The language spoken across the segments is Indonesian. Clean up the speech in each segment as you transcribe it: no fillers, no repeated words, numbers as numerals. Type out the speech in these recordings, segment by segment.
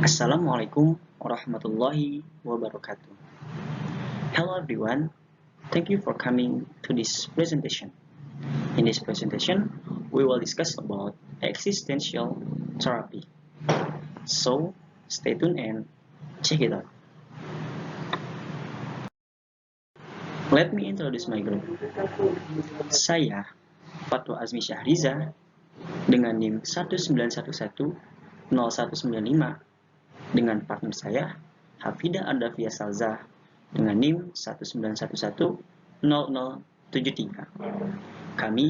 Assalamualaikum warahmatullahi wabarakatuh. Hello everyone, thank you for coming to this presentation. In this presentation, we will discuss about existential therapy. So, stay tuned and check it out. Let me introduce my group. Saya, Fatwa Azmi Syahriza, dengan NIM 1911-0195, dengan partner saya, Hafida Ardafia Salza, dengan NIM 1911-0073. Kami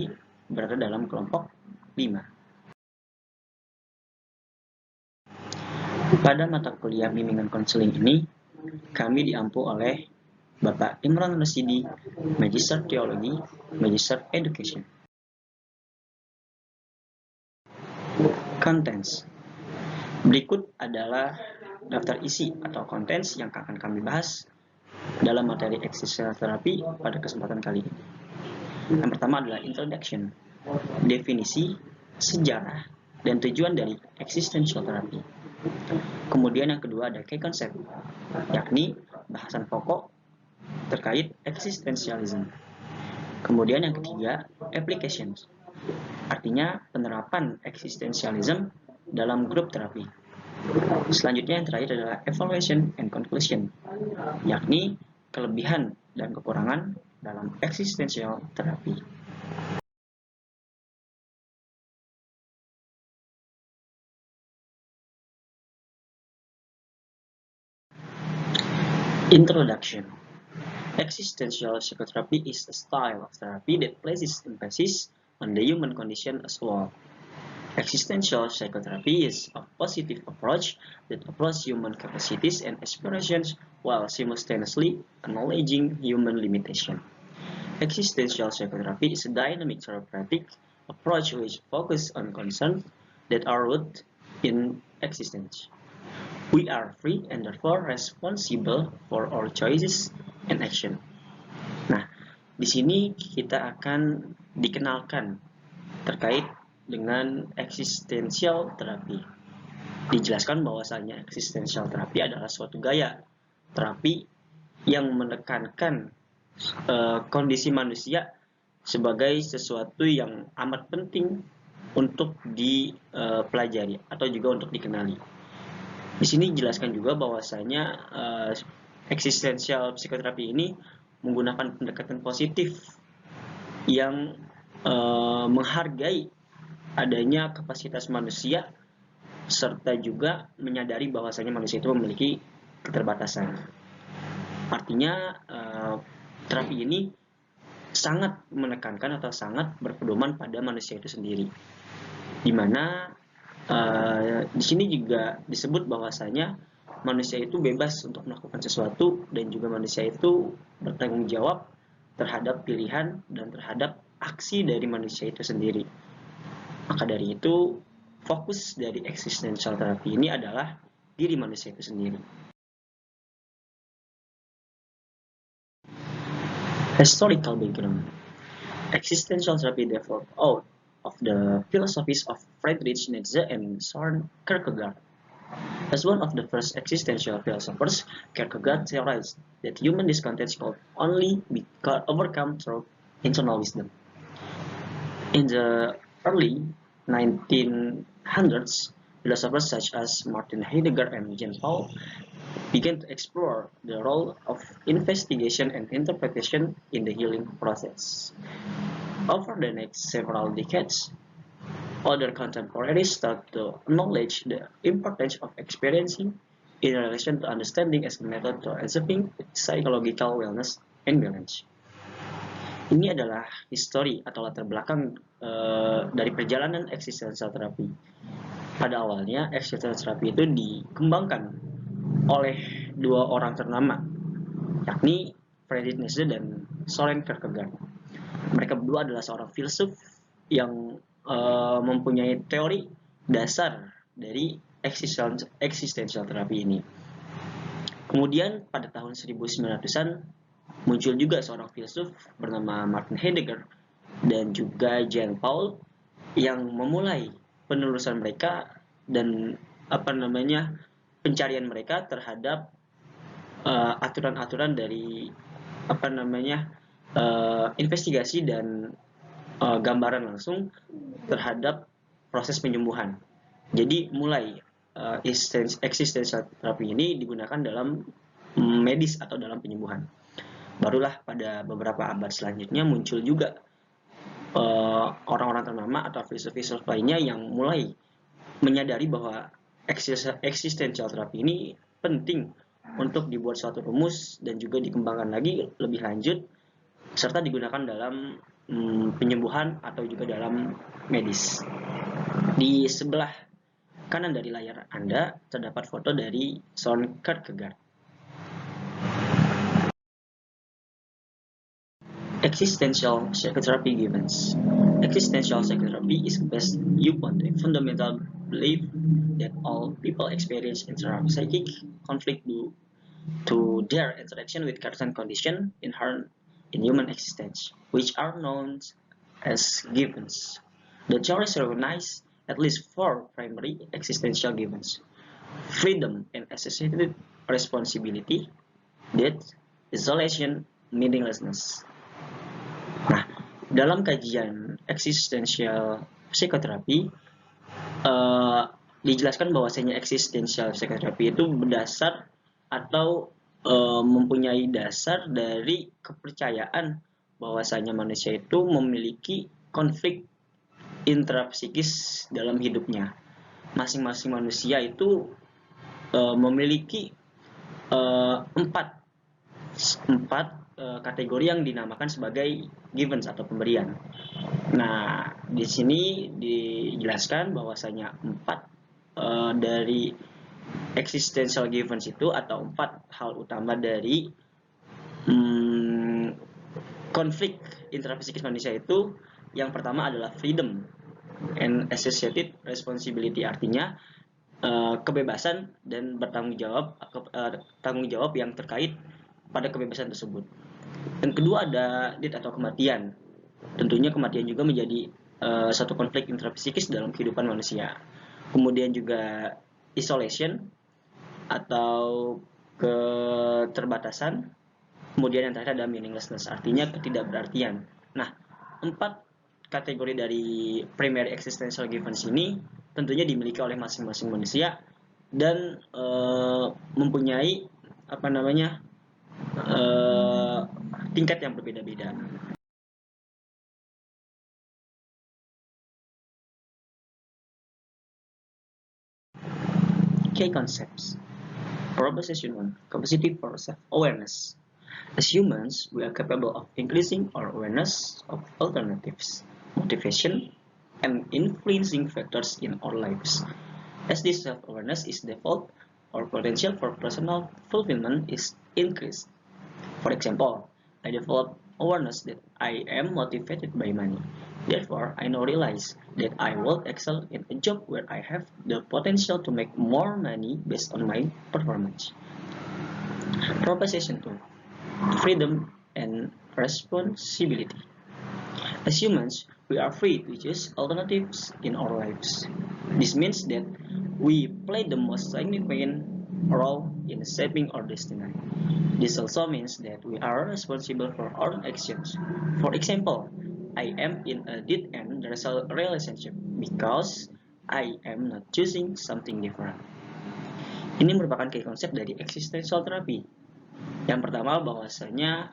berada dalam kelompok 5. Pada mata kuliah bimbingan konseling ini, kami diampu oleh Bapak Imran Rasidi, Magister Teologi, Magister Education. Contents. Berikut adalah daftar isi atau contents yang akan kami bahas dalam materi existential therapy pada kesempatan kali ini. Yang pertama adalah introduction, definisi, sejarah, dan tujuan dari existential therapy. Kemudian yang kedua ada key concept, yakni bahasan pokok terkait existentialism. Kemudian yang ketiga, applications, artinya penerapan existentialism dalam grup terapi. Selanjutnya yang terakhir adalah evaluation and conclusion, yakni kelebihan dan kekurangan dalam existential therapy. Introduction. Existential psychotherapy is a style of therapy that places emphasis on the human condition as well. Existential psychotherapy is a positive approach that approaches human capacities and aspirations while simultaneously acknowledging human limitation. Existential psychotherapy is a dynamic therapeutic approach which focuses on concerns that are rooted in existence. We are free and therefore responsible for our choices and action. Nah, di sini kita akan dikenalkan terkait dengan existential therapy. Dijelaskan bahwasanya existential therapy adalah suatu gaya terapi yang menekankan kondisi manusia sebagai sesuatu yang amat penting untuk dipelajari atau juga untuk dikenali. Di sini dijelaskan juga bahwasanya existential psikoterapi ini menggunakan pendekatan positif yang menghargai adanya kapasitas manusia serta juga menyadari bahwasanya manusia itu memiliki keterbatasan. Artinya terapi ini sangat menekankan atau sangat berpedoman pada manusia itu sendiri, di mana di sini juga disebut bahwasanya manusia itu bebas untuk melakukan sesuatu dan juga manusia itu bertanggung jawab terhadap pilihan dan terhadap aksi dari manusia itu sendiri. Maka dari itu, fokus dari existential therapy ini adalah diri manusia itu sendiri. Historical background. Existential therapy developed out of the philosophies of Friedrich Nietzsche and Søren Kierkegaard. As one of the first existential philosophers, Kierkegaard theorized that human discontents could only be overcome through internal wisdom. In the early 1900s, philosophers such as Martin Heidegger and Jean Paul began to explore the role of investigation and interpretation in the healing process. Over the next several decades, other contemporaries start to acknowledge the importance of experiencing in relation to understanding as a method to achieving psychological wellness and balance. Ini adalah histori atau latar belakang dari perjalanan existential therapy. Pada awalnya, existential therapy itu dikembangkan oleh dua orang ternama, yakni Friedrich Nietzsche dan Søren Kierkegaard. Mereka berdua adalah seorang filsuf yang mempunyai teori dasar dari existential therapy ini. Kemudian pada tahun 1900-an muncul juga seorang filsuf bernama Martin Heidegger dan juga Jean Paul yang memulai penelusuran mereka dan pencarian mereka terhadap aturan-aturan dari investigasi dan gambaran langsung terhadap proses penyembuhan. Jadi mulai existential therapy ini digunakan dalam medis atau dalam penyembuhan. Barulah pada beberapa abad selanjutnya muncul juga orang-orang ternama atau filsuf-filsuf lainnya yang mulai menyadari bahwa existential therapy ini penting untuk dibuat suatu rumus dan juga dikembangkan lagi lebih lanjut serta digunakan dalam penyembuhan atau juga dalam medis. Di sebelah kanan dari layar Anda terdapat foto dari Søren Kierkegaard. Existential psychotherapy givens. Existential psychotherapy is based upon the fundamental belief that all people experience intra-psychic conflict due to their interaction with certain conditions inherent in human existence, which are known as givens. The theories recognize at least 4 primary existential givens: freedom and associated responsibility, death, isolation, meaninglessness. Nah, dalam kajian existential psychotherapy dijelaskan bahwasanya existential psychotherapy itu berdasar atau mempunyai dasar dari kepercayaan bahwasanya manusia itu memiliki konflik intrapsikis dalam hidupnya. Masing-masing manusia itu memiliki empat kategori yang dinamakan sebagai givens atau pemberian. Nah, di sini dijelaskan bahwasanya 4 dari existential givens itu atau 4 hal utama dari konflik intrapsikis manusia itu. Yang pertama adalah freedom and associated responsibility, artinya kebebasan dan tanggung jawab yang terkait pada kebebasan tersebut. Yang kedua ada death atau kematian. Tentunya kematian juga menjadi satu konflik intrapsikis dalam kehidupan manusia. Kemudian juga isolation atau keterbatasan. Kemudian yang terakhir ada meaninglessness, artinya ketidakberartian. Nah, 4 kategori dari primary existential givens ini tentunya dimiliki oleh masing-masing manusia dan mempunyai tingkat yang berbeda-beda. Key concepts. Proposition 1. Capacity for self-awareness. As humans, we are capable of increasing our awareness of alternatives, motivation, and influencing factors in our lives. As this self-awareness is developed, our potential for personal fulfillment is increased. For example, I develop awareness that I am motivated by money. Therefore, I now realize that I will excel in a job where I have the potential to make more money based on my performance. Proposition 2. Freedom and responsibility. As humans, we are free to choose alternatives in our lives. This means that we play the most significant role in shaping our destiny. This also means that we are responsible for our actions. For example, I am in a dead-end relationship because I am not choosing something different. Ini merupakan key konsep dari existential therapy. Yang pertama bahwasanya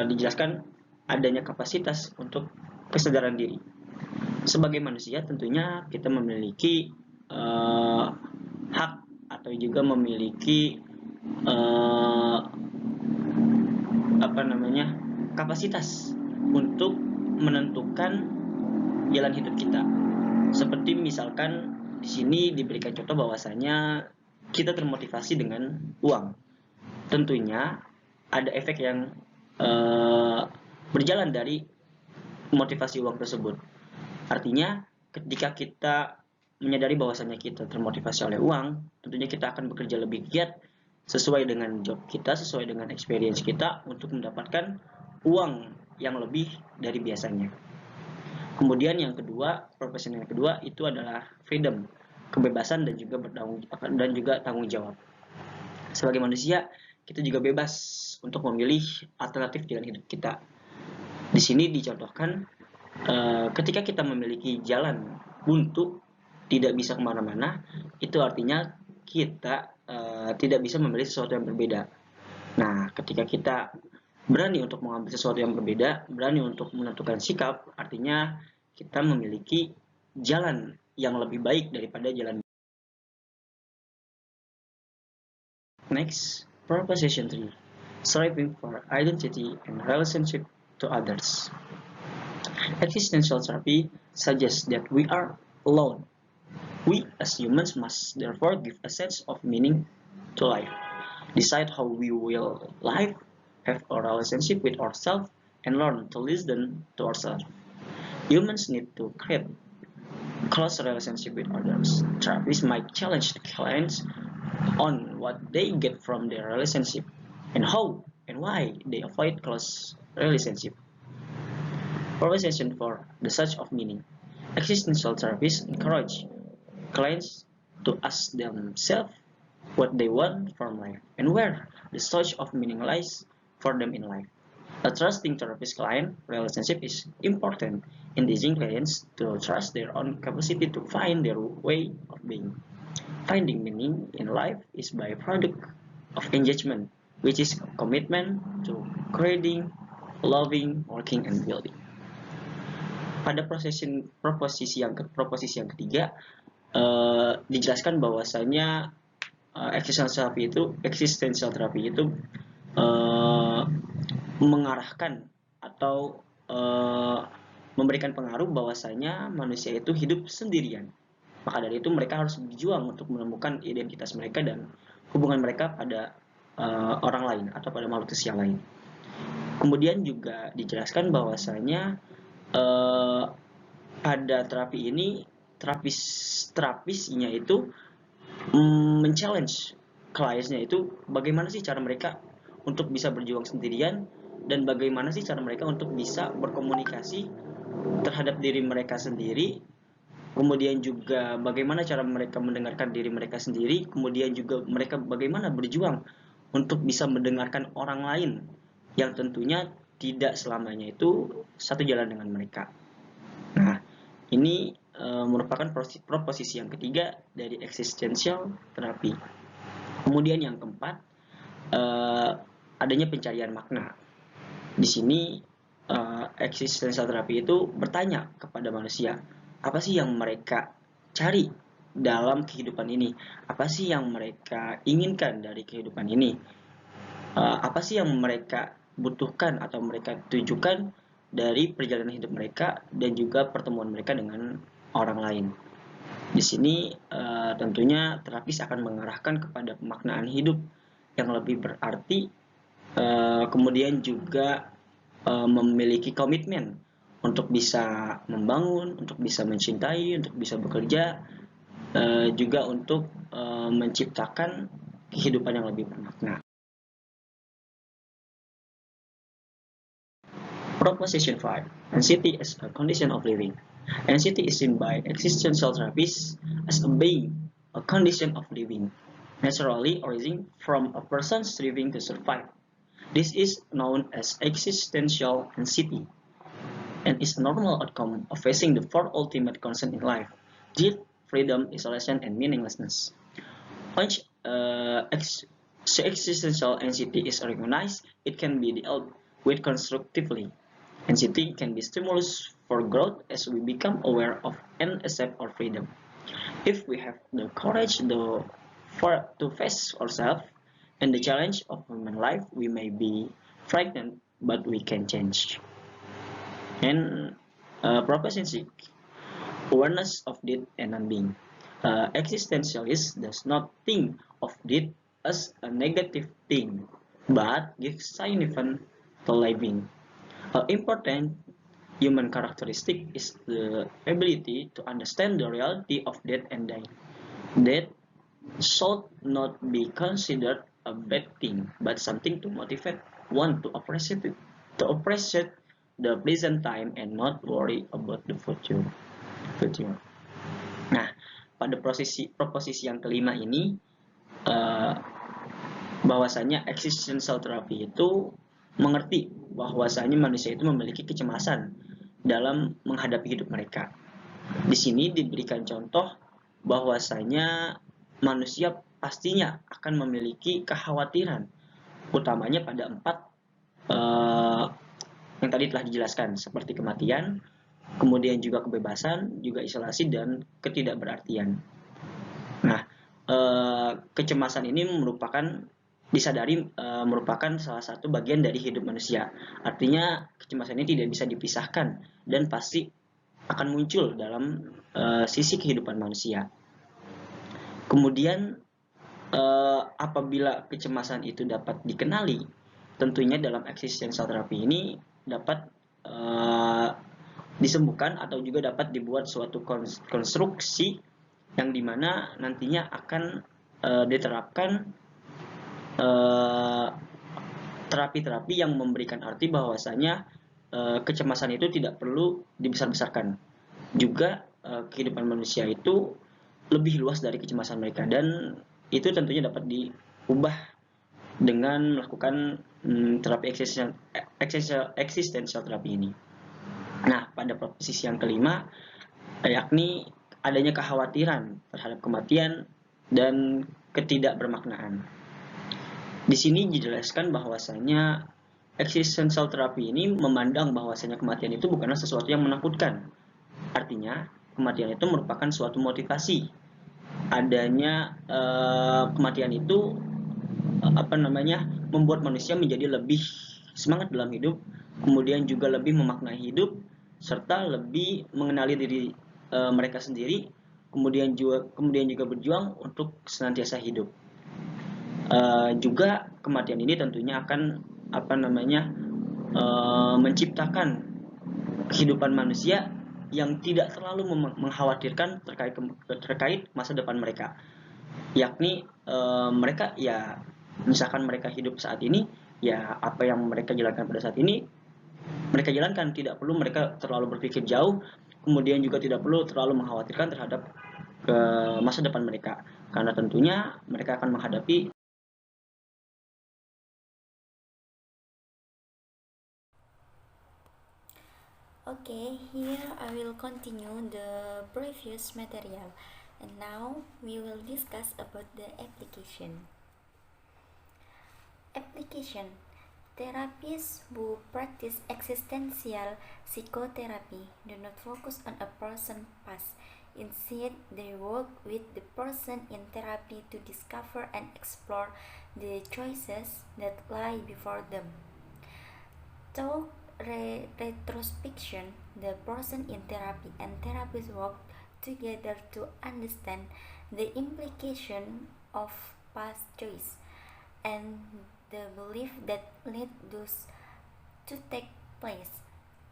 dijelaskan adanya kapasitas untuk kesadaran diri. Sebagai manusia tentunya kita memiliki hak atau juga memiliki kapasitas untuk menentukan jalan hidup kita. Seperti misalkan di sini diberikan contoh bahwasanya kita termotivasi dengan uang. Tentunya ada efek yang berjalan dari motivasi uang tersebut. Artinya ketika kita menyadari bahwasanya kita termotivasi oleh uang, tentunya kita akan bekerja lebih giat sesuai dengan job kita, sesuai dengan experience kita untuk mendapatkan uang yang lebih dari biasanya. Kemudian yang kedua, profesi yang kedua itu adalah freedom, kebebasan dan juga tanggung jawab. Sebagai manusia, kita juga bebas untuk memilih alternatif jalan hidup kita. Di sini dicontohkan ketika kita memiliki jalan buntu, tidak bisa kemana-mana, itu artinya kita tidak bisa memilih sesuatu yang berbeda. Nah, ketika kita berani untuk mengambil sesuatu yang berbeda, berani untuk menentukan sikap, artinya kita memiliki jalan yang lebih baik daripada jalan. Next, proposition 3. Striving for identity and relationship to others. Existential therapy suggests that we are alone. We as humans must therefore give a sense of meaning to life, decide how we will live, have a relationship with ourselves, and learn to listen to ourselves. Humans need to create close relationship with others. Therapists might challenge the clients on what they get from their relationship and how and why they avoid close relationship. Proposition 4. The search of meaning. Existential therapists encourage clients to ask themselves what they want from life and where the search of meaning lies for them in life. A trusting therapist-client relationship is important in teaching clients to trust their own capacity to find their way of being. Finding meaning in life is by product of engagement, which is commitment to creating, loving, working, and building. Pada proposisi yang ketiga, dijelaskan bahwasanya existential therapy itu mengarahkan atau memberikan pengaruh bahwasanya manusia itu hidup sendirian. Maka dari itu mereka harus berjuang untuk menemukan identitas mereka dan hubungan mereka pada orang lain atau pada makhluk yang lain. Kemudian juga dijelaskan bahwasanya pada terapi ini terapisnya itu men-challenge kliennya itu bagaimana sih cara mereka untuk bisa berjuang sendirian dan bagaimana sih cara mereka untuk bisa berkomunikasi terhadap diri mereka sendiri, kemudian juga bagaimana cara mereka mendengarkan diri mereka sendiri, kemudian juga mereka bagaimana berjuang untuk bisa mendengarkan orang lain yang tentunya tidak selamanya itu satu jalan dengan mereka. Nah, ini merupakan proposisi yang ketiga dari existential therapy. Kemudian yang keempat, adanya pencarian makna. Di sini existential therapy itu bertanya kepada manusia, apa sih yang mereka cari dalam kehidupan ini? Apa sih yang mereka inginkan dari kehidupan ini? Apa sih yang mereka butuhkan atau mereka tujukan dari perjalanan hidup mereka dan juga pertemuan mereka dengan orang lain. Di sini tentunya terapis akan mengarahkan kepada pemaknaan hidup yang lebih berarti, kemudian juga memiliki komitmen untuk bisa membangun, untuk bisa mencintai, untuk bisa bekerja, juga untuk menciptakan kehidupan yang lebih bermakna. Proposition 5. Anxiety as a condition of living. Anxiety is seen by existential therapists as being a condition of living, naturally arising from a person striving to survive. This is known as existential anxiety and is a normal outcome of facing the four ultimate concerns in life: death, freedom, isolation, and meaninglessness. Once existential anxiety is recognized, it can be dealt with constructively. Anxiety can be stimulus for growth as we become aware of and accept our freedom. If we have the courage to face ourselves and the challenge of human life, we may be frightened, but we can change. And proposition 6. Awareness of death and non-being. Existentialist does not think of death as a negative thing, but gives significance to living. An important human characteristic is the ability to understand the reality of death and dying. Death should not be considered a bad thing, but something to motivate one to appreciate the present time and not worry about the future. Nah, pada proposisi yang kelima ini, bahwasanya existential therapy itu mengerti bahwasanya manusia itu memiliki kecemasan dalam menghadapi hidup mereka. Di sini diberikan contoh bahwasanya manusia pastinya akan memiliki kekhawatiran, utamanya pada 4 yang tadi telah dijelaskan, seperti kematian, kemudian juga kebebasan, juga isolasi, dan ketidakberartian. Nah, kecemasan ini disadari merupakan salah satu bagian dari hidup manusia. Artinya kecemasan ini tidak bisa dipisahkan dan pasti akan muncul dalam sisi kehidupan manusia. Kemudian apabila kecemasan itu dapat dikenali, tentunya dalam existential therapy ini dapat disembuhkan atau juga dapat dibuat suatu konstruksi yang dimana nantinya akan diterapkan terapi-terapi yang memberikan arti bahwasanya kecemasan itu tidak perlu dibesar-besarkan. Juga kehidupan manusia itu lebih luas dari kecemasan mereka, dan itu tentunya dapat diubah dengan melakukan terapi existential terapi ini. Nah, pada posisi yang kelima, yakni adanya kekhawatiran terhadap kematian dan ketidakbermaknaan. Di sini dijelaskan bahwasanya existential therapy ini memandang bahwasanya kematian itu bukanlah sesuatu yang menakutkan. Artinya, kematian itu merupakan suatu motivasi. Adanya kematian itu membuat manusia menjadi lebih semangat dalam hidup, kemudian juga lebih memaknai hidup, serta lebih mengenali diri mereka sendiri, kemudian juga berjuang untuk senantiasa hidup. Juga kematian ini tentunya akan menciptakan kehidupan manusia yang tidak terlalu mengkhawatirkan terkait masa depan mereka, yakni mereka ya misalkan mereka hidup saat ini, ya apa yang mereka jalankan pada saat ini mereka jalankan, tidak perlu mereka terlalu berpikir jauh, kemudian juga tidak perlu terlalu mengkhawatirkan terhadap masa depan mereka, karena tentunya mereka akan menghadapi. Okay, here I will continue the previous material, and now we will discuss about the application. Application. Therapists who practice existential psychotherapy do not focus on a person's past. Instead, they work with the person in therapy to discover and explore the choices that lie before them. Through retrospection, the person in therapy and therapist work together to understand the implication of past choice and the belief that led those to take place,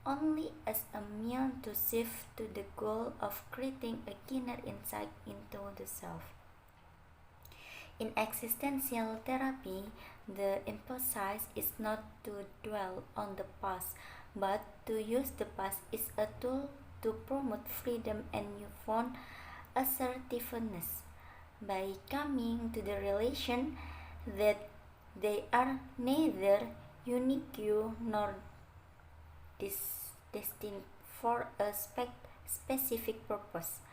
only as a means to shift to the goal of creating a keener insight into the self. In existential therapy, the emphasis is not to dwell on the past, but to use the past as a tool to promote freedom and newfound assertiveness. By coming to the realization that they are neither unique nor destined for a specific purpose,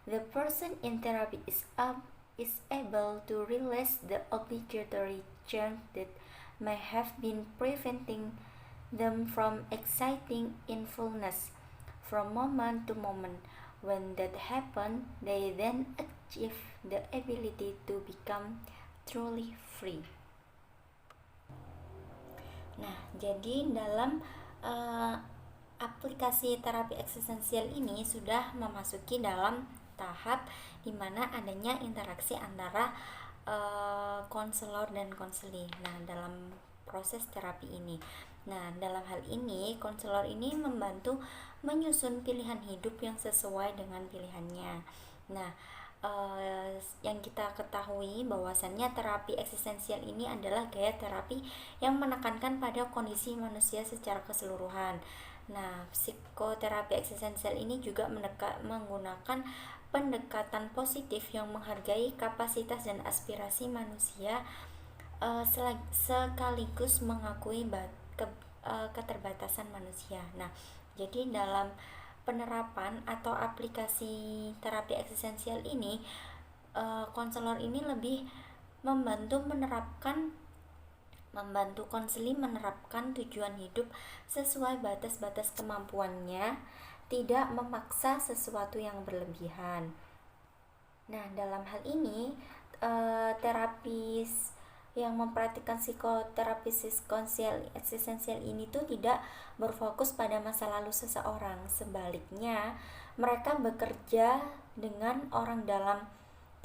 the person in therapy is able to realize the obligatory change that may have been preventing them from exciting in fullness from moment to moment. When that happens, they then achieve the ability to become truly free. Nah, jadi dalam aplikasi terapi eksistensial ini sudah memasuki dalam tahap di mana adanya interaksi antara konselor dan konseli. Nah, dalam proses terapi ini. Nah, dalam hal ini konselor ini membantu menyusun pilihan hidup yang sesuai dengan pilihannya. Nah, yang kita ketahui bahwasannya terapi eksistensial ini adalah gaya terapi yang menekankan pada kondisi manusia secara keseluruhan. Nah, psikoterapi eksistensial ini juga menggunakan pendekatan positif yang menghargai kapasitas dan aspirasi manusia, sekaligus mengakui keterbatasan manusia. Nah, jadi dalam penerapan atau aplikasi terapi eksistensial ini, konselor ini lebih membantu konseli menerapkan tujuan hidup sesuai batas-batas kemampuannya, tidak memaksa sesuatu yang berlebihan. Nah, dalam hal ini, terapis yang mempraktikkan psikoterapi eksistensial ini tuh tidak berfokus pada masa lalu seseorang. Sebaliknya, mereka bekerja dengan orang dalam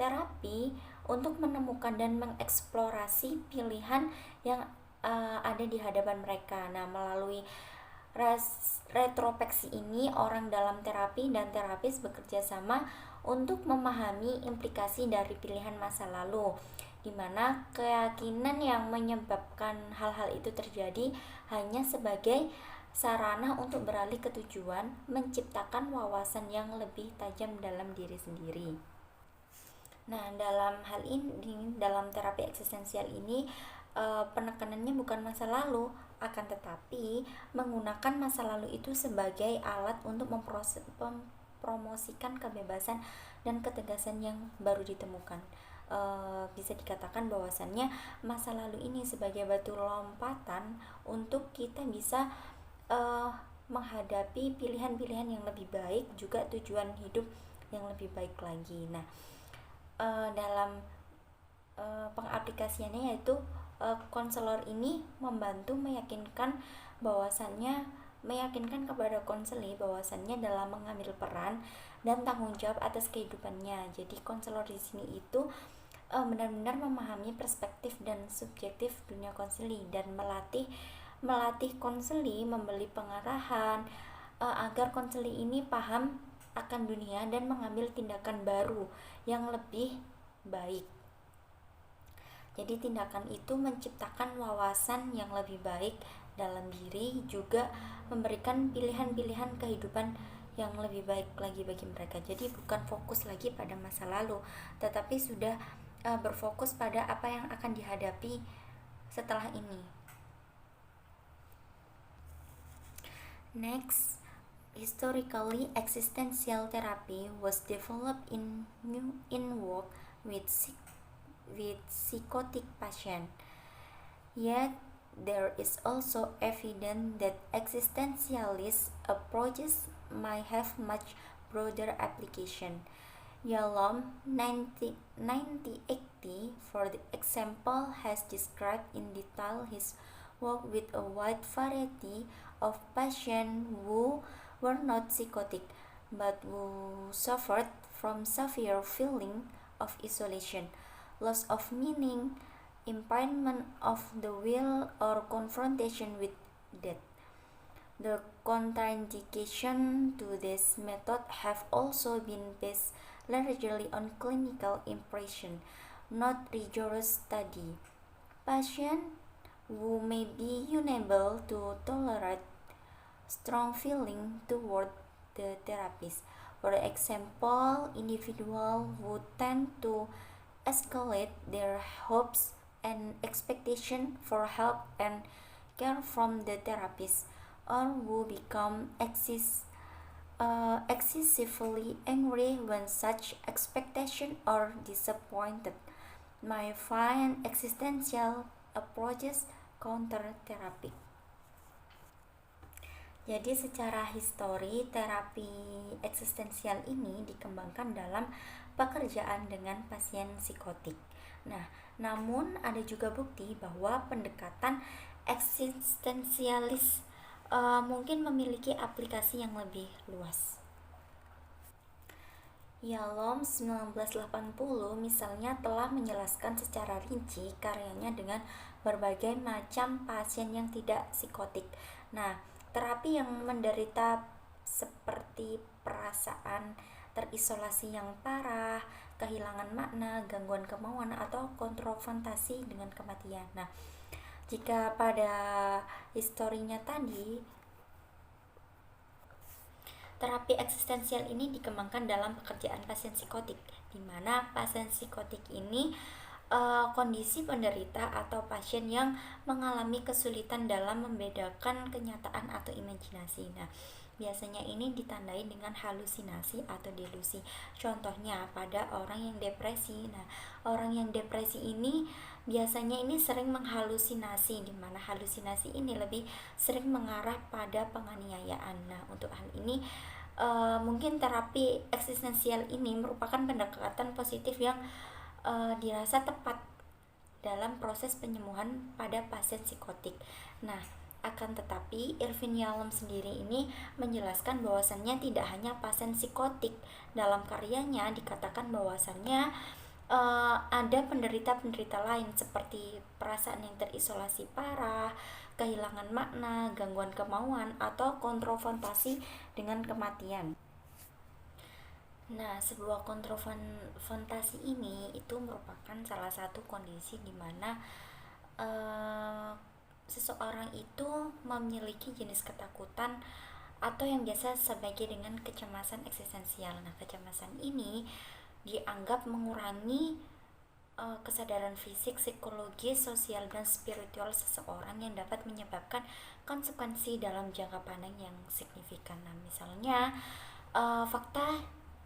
terapi untuk menemukan dan mengeksplorasi pilihan yang ada di hadapan mereka. Nah, melalui retrospeksi ini, orang dalam terapi dan terapis bekerja sama untuk memahami implikasi dari pilihan masa lalu, di mana keyakinan yang menyebabkan hal-hal itu terjadi hanya sebagai sarana untuk beralih ke tujuan, menciptakan wawasan yang lebih tajam dalam diri sendiri. Nah, dalam hal ini, dalam terapi eksistensial ini, penekanannya bukan masa lalu, akan tetapi menggunakan masa lalu itu sebagai alat untuk mempromosikan kebebasan dan ketegasan yang baru ditemukan. Bisa dikatakan bahwasannya masa lalu ini sebagai batu lompatan untuk kita bisa menghadapi pilihan-pilihan yang lebih baik, juga tujuan hidup yang lebih baik lagi. Nah, dalam pengaplikasiannya yaitu konselor ini membantu meyakinkan kepada konseli bahwasannya dalam mengambil peran dan tanggung jawab atas kehidupannya. Jadi konselor di sini itu benar-benar memahami perspektif dan subjektif dunia konseli dan melatih konseli memberi pengarahan agar konseli ini paham akan dunia dan mengambil tindakan baru yang lebih baik. Jadi tindakan itu menciptakan wawasan yang lebih baik dalam diri, juga memberikan pilihan-pilihan kehidupan yang lebih baik lagi bagi mereka. Jadi bukan fokus lagi pada masa lalu, tetapi sudah berfokus pada apa yang akan dihadapi setelah ini. Next, historically existential therapy was developed in work with psychotic patients. Yet there is also evidence that existentialist approaches might have much broader application. Yalom 1980, for example, has described in detail his work with a wide variety of patients who were not psychotic but who suffered from severe feeling of isolation, loss of meaning, impairment of the will, or confrontation with death. The contraindications to this method have also been based largely on clinical impression, not rigorous study. Patients who may be unable to tolerate strong feeling toward the therapist. For example, individuals who tend to escalate their hopes and expectation for help and care from the therapist, or who become excessively angry when such expectations are disappointed, might find existential approaches counter-therapy. Jadi secara histori, terapi eksistensial ini dikembangkan dalam pekerjaan dengan pasien psikotik. Nah, namun ada juga bukti bahwa pendekatan eksistensialis mungkin memiliki aplikasi yang lebih luas. Yalom 1980 misalnya telah menjelaskan secara rinci karyanya dengan berbagai macam pasien yang tidak psikotik. Nah, terapi yang menderita seperti perasaan terisolasi yang parah, kehilangan makna, gangguan kemauan, atau konfrontasi dengan kematian. Nah, jika pada historinya tadi Terapi eksistensial ini dikembangkan dalam pekerjaan pasien psikotik, di mana pasien psikotik ini kondisi penderita atau pasien yang mengalami kesulitan dalam membedakan kenyataan atau imajinasi. Nah, biasanya ini ditandai dengan halusinasi atau delusi. Contohnya pada orang yang depresi. Nah, orang yang depresi ini biasanya ini sering menghalusinasi, di mana halusinasi ini lebih sering mengarah pada penganiayaan. Nah, untuk hal ini mungkin terapi eksistensial ini merupakan pendekatan positif yang dirasa tepat dalam proses penyembuhan pada pasien psikotik. Nah, akan tetapi Irvin Yalom sendiri ini menjelaskan bahwasannya tidak hanya pasien psikotik. Dalam karyanya dikatakan bahwasannya ada penderita-penderita lain seperti perasaan yang terisolasi parah, kehilangan makna, gangguan kemauan, atau kontrofrontasi dengan kematian. Nah, sebuah kontrofrontasi ini itu merupakan salah satu kondisi di mana seseorang itu memiliki jenis ketakutan atau yang biasa sebagai dengan kecemasan eksistensial. Nah, kecemasan ini dianggap mengurangi kesadaran fisik, psikologis, sosial, dan spiritual seseorang yang dapat menyebabkan konsekuensi dalam jangka panjang yang signifikan. Nah, misalnya fakta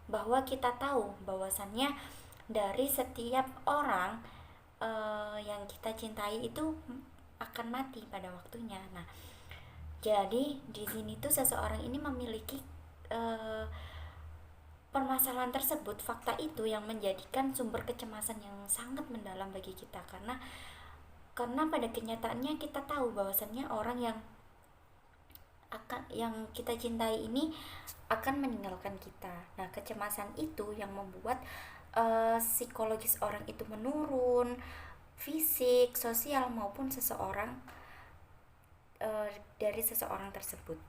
bahwa kita tahu bahwasannya dari setiap orang yang kita cintai itu akan mati pada waktunya. Nah, jadi di sini tuh seseorang ini memiliki permasalahan tersebut, fakta itu yang menjadikan sumber kecemasan yang sangat mendalam bagi kita, karena pada kenyataannya kita tahu bahwasannya orang yang kita cintai ini akan meninggalkan kita. Nah, kecemasan itu yang membuat psikologis orang itu menurun, fisik, sosial maupun seseorang dari seseorang tersebut.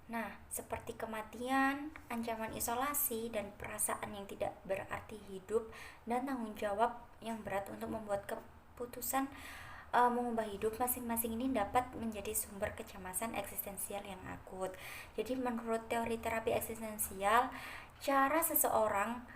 Nah, seperti kematian, ancaman isolasi, dan perasaan yang tidak berarti hidup, dan tanggung jawab yang berat untuk membuat keputusan mengubah hidup masing-masing ini dapat menjadi sumber kecemasan eksistensial yang akut. Jadi menurut teori terapi eksistensial, cara seseorang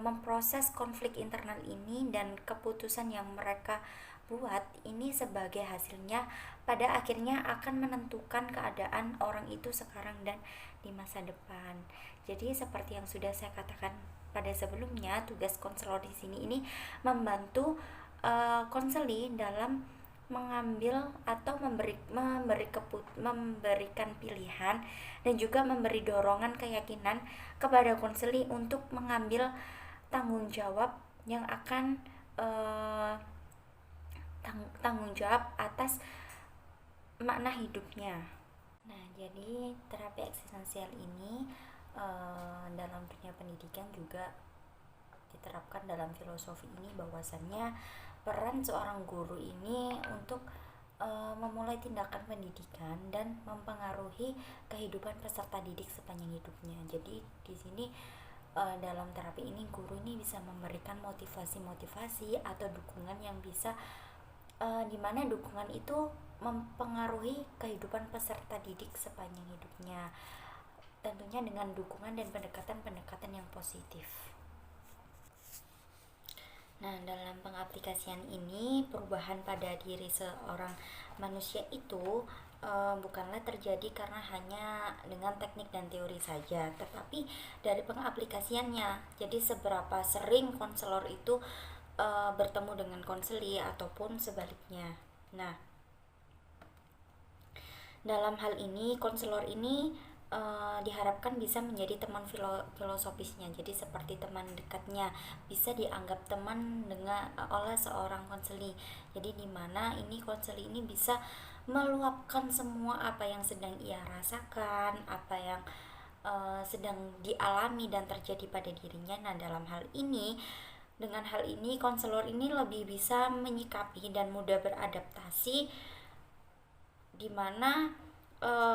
memproses konflik internal ini dan keputusan yang mereka buat ini sebagai hasilnya pada akhirnya akan menentukan keadaan orang itu sekarang dan di masa depan. Jadi seperti yang sudah saya katakan pada sebelumnya, tugas konselor di sini ini membantu konseli dalam mengambil atau memberikan pilihan dan juga memberi dorongan keyakinan kepada konseli untuk mengambil tanggung jawab yang akan tanggung jawab atas makna hidupnya. Nah, jadi terapi eksistensial ini dalam dunia pendidikan juga diterapkan dalam filosofi ini, bahwasannya peran seorang guru ini untuk memulai tindakan pendidikan dan mempengaruhi kehidupan peserta didik sepanjang hidupnya. Jadi di sini dalam terapi ini guru ini bisa memberikan motivasi atau dukungan yang bisa dimana dukungan itu mempengaruhi kehidupan peserta didik sepanjang hidupnya, tentunya dengan dukungan dan pendekatan-pendekatan yang positif. Nah, dalam pengaplikasian ini, perubahan pada diri seorang manusia itu bukanlah terjadi karena hanya dengan teknik dan teori saja, tetapi dari pengaplikasiannya. Jadi seberapa sering konselor itu bertemu dengan konseli ataupun sebaliknya. Nah, dalam hal ini konselor ini diharapkan bisa menjadi teman filosofisnya. Jadi seperti teman dekatnya, bisa dianggap teman oleh seorang konseli. Jadi di mana ini konseli ini bisa meluapkan semua apa yang sedang ia rasakan, apa yang sedang dialami dan terjadi pada dirinya. Nah, dengan hal ini konselor ini lebih bisa menyikapi dan mudah beradaptasi, di mana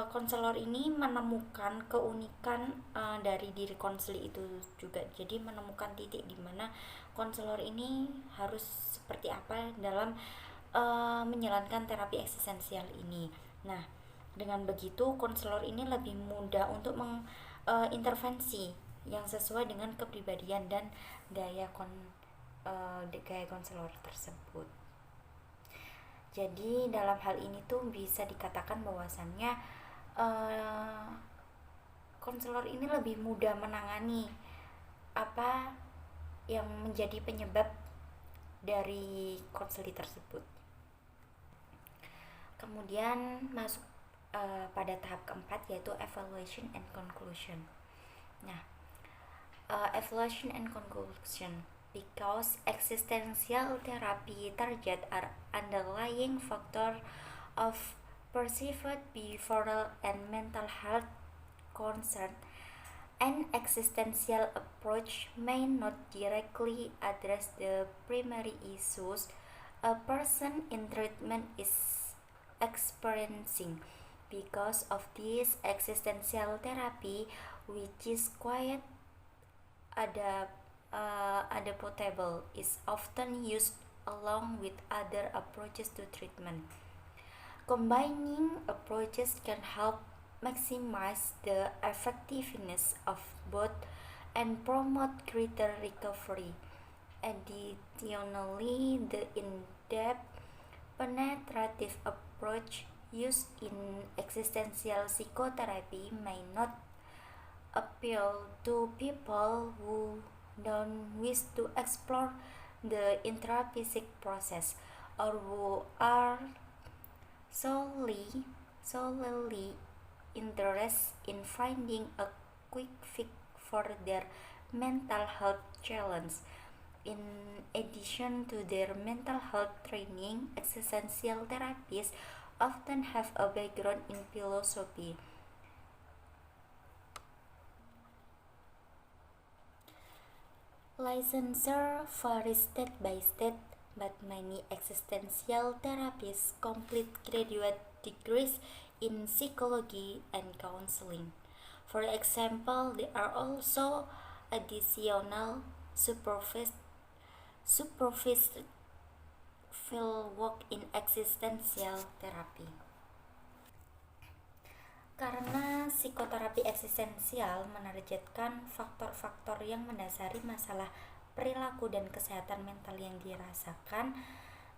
konselor ini menemukan keunikan dari diri konseli itu juga. Jadi menemukan titik di mana konselor ini harus seperti apa dalam menjalankan terapi eksistensial ini. Nah, Dengan begitu, konselor ini lebih mudah untuk mengintervensi yang sesuai dengan kepribadian dan gaya konselor tersebut. Jadi dalam hal ini tuh bisa dikatakan bahwasannya konselor ini lebih mudah menangani apa yang menjadi penyebab dari konseli tersebut. Kemudian masuk pada tahap keempat, yaitu evaluation and conclusion. Nah, evaluation and conclusion, because existential therapy target are underlying factor of perceived behavioral and mental health concern. An existential approach may not directly address the primary issues a person in treatment is experiencing. Because of this, existential therapy, which is quite adaptable, is often used along with other approaches to treatment. Combining approaches can help maximize the effectiveness of both and promote greater recovery. Additionally, the in-depth penetrative approach used in existential psychotherapy may not appeal to people who don't wish to explore the intrapsychic process or who are solely interested in finding a quick fix for their mental health challenge. In addition to their mental health training, existential therapists often have a background in philosophy. Licensure varies state by state, but many existential therapists complete graduate degrees in psychology and counseling. For example, there are also additional supervised field work in existential therapy. Karena psikoterapi eksistensial menargetkan faktor-faktor yang mendasari masalah perilaku dan kesehatan mental yang dirasakan,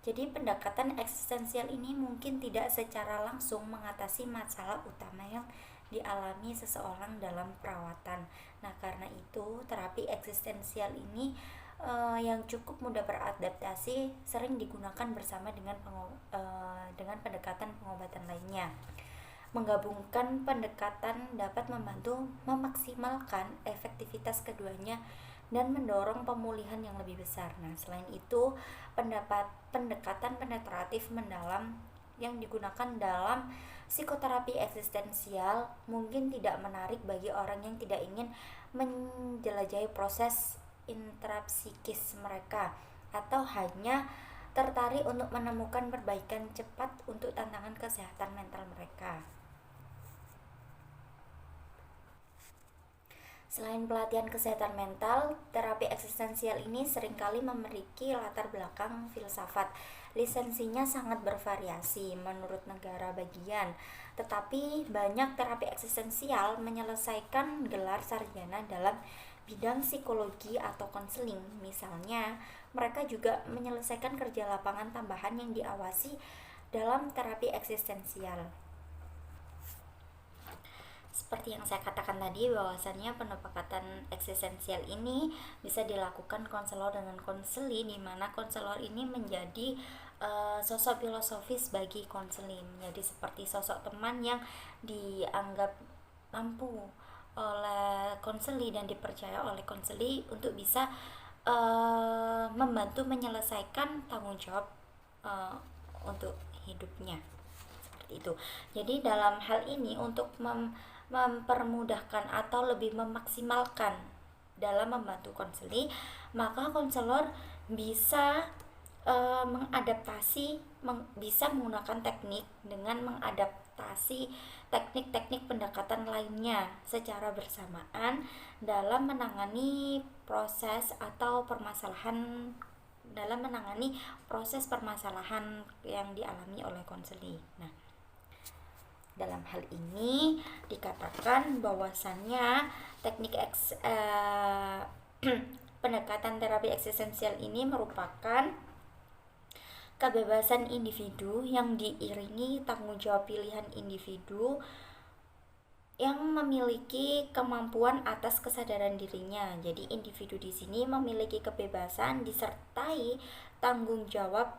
jadi pendekatan eksistensial ini mungkin tidak secara langsung mengatasi masalah utama yang dialami seseorang dalam perawatan. Nah, karena itu terapi eksistensial ini yang cukup mudah beradaptasi sering digunakan bersama dengan pendekatan pengobatan lainnya. Menggabungkan pendekatan dapat membantu memaksimalkan efektivitas keduanya dan mendorong pemulihan yang lebih besar. Nah, selain itu, pendekatan penetratif mendalam yang digunakan dalam psikoterapi eksistensial mungkin tidak menarik bagi orang yang tidak ingin menjelajahi proses intrapsikis mereka atau hanya tertarik untuk menemukan perbaikan cepat untuk tantangan kesehatan mental mereka. Selain pelatihan kesehatan mental, terapi eksistensial ini seringkali memiliki latar belakang filsafat. Lisensinya sangat bervariasi menurut negara bagian, tetapi banyak terapi eksistensial menyelesaikan gelar sarjana dalam bidang psikologi atau konseling. Misalnya, mereka juga menyelesaikan kerja lapangan tambahan yang diawasi dalam terapi eksistensial. Seperti yang saya katakan tadi, bahwasannya pendekatan eksistensial ini bisa dilakukan konselor dengan konseli, di mana konselor ini menjadi sosok filosofis bagi konseli, menjadi seperti sosok teman yang dianggap mampu oleh konseli dan dipercaya oleh konseli untuk bisa membantu menyelesaikan tanggung jawab untuk hidupnya, seperti itu. Jadi dalam hal ini untuk mempermudahkan atau lebih memaksimalkan dalam membantu konseli, maka konselor bisa bisa menggunakan teknik dengan mengadaptasi teknik-teknik pendekatan lainnya secara bersamaan dalam menangani proses permasalahan yang dialami oleh konseli. Nah, Dalam hal ini dikatakan bahwasannya teknik pendekatan terapi eksistensial ini merupakan kebebasan individu yang diiringi tanggung jawab pilihan individu yang memiliki kemampuan atas kesadaran dirinya. Jadi individu di sini memiliki kebebasan disertai tanggung jawab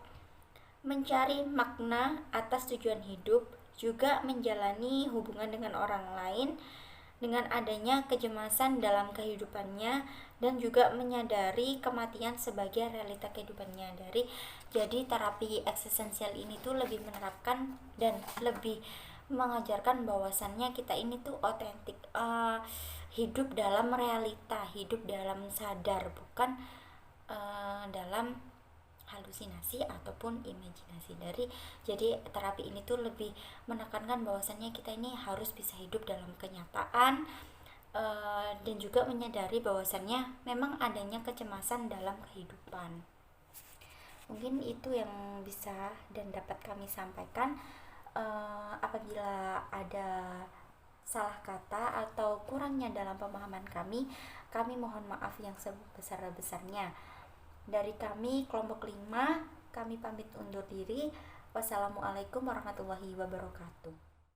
mencari makna atas tujuan hidup, juga menjalani hubungan dengan orang lain dengan adanya kecemasan dalam kehidupannya, dan juga menyadari kematian sebagai realita kehidupannya. Jadi terapi eksistensial ini tuh lebih menerapkan dan lebih mengajarkan bahwasannya kita ini tuh otentik, hidup dalam realita, hidup dalam sadar, bukan dalam halusinasi ataupun imajinasi. Jadi terapi ini tuh lebih menekankan bahwasannya kita ini harus bisa hidup dalam kenyataan, dan juga menyadari bahwasannya memang adanya kecemasan dalam kehidupan. Mungkin itu yang bisa dan dapat kami sampaikan. Apabila ada salah kata atau kurangnya dalam pemahaman kami mohon maaf yang sebesar-besarnya. Dari kami kelompok 5, kami pamit undur diri. Wassalamualaikum warahmatullahi wabarakatuh.